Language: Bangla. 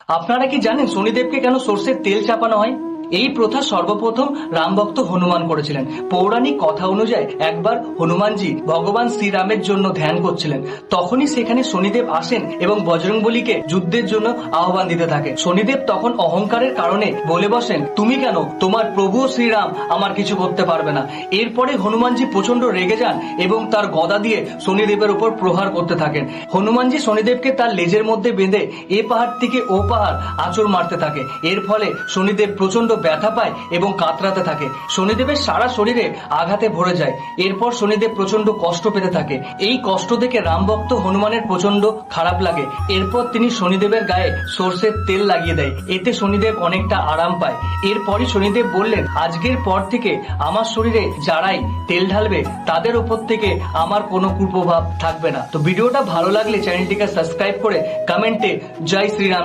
আপনারা কি জানেন শনিদেবকে কেন সর্ষের তেল চাপানো হয়? এই প্রথা সর্বপ্রথম রামভক্ত হনুমান করেছিলেন। পৌরাণিক কথা অনুযায়ী একবার হনুমানজি ভগবান শ্রীরামের জন্য ধ্যান করছিলেন। তখনই সেখানে শনিদেব আসেন এবং বজরংবলীকে যুদ্ধের জন্য আহ্বান দিতে থাকে। শনিদেব তখন অহংকারের কারণে বলে বসেন, তুমি কেন? তোমার প্রভু শ্রীরাম আমার কিছু করতে পারবে না। এরপরে হনুমানজি প্রচন্ড রেগে যান এবং তার গদা দিয়ে শনিদেবের উপর প্রহার করতে থাকেন। হনুমানজি শনিদেবকে তার লেজের মধ্যে বেঁধে এ পাহাড় থেকে ও পাহাড় আঁচড় মারতে থাকে। এর ফলে শনিদেব প্রচন্ড ব্যথা পায় এবং কাতরাতে থাকে। শনিদেবের সারা শরীরে আঘাতে ভরে যায়। এরপর শনিদেব প্রচন্ড কষ্ট পেতে থাকে। এই কষ্ট দেখে রামভক্ত হনুমানের প্রচন্ড খারাপ লাগে। এরপর তিনি শনিদেবের গায়ে সর্ষের তেল লাগিয়ে দেয়। এতে শনিদেব অনেকটা আরাম পায়। এরপরই শনিদেব বললেন, আজকের পর থেকে আমার শরীরে যারাই তেল ঢালবে তাদের উপর থেকে আমার কোনো কুপ্রভাব থাকবে না। তো ভিডিওটা ভালো লাগলে চ্যানেলটিকে সাবস্ক্রাইব করে কমেন্টে জয় শ্রীরাম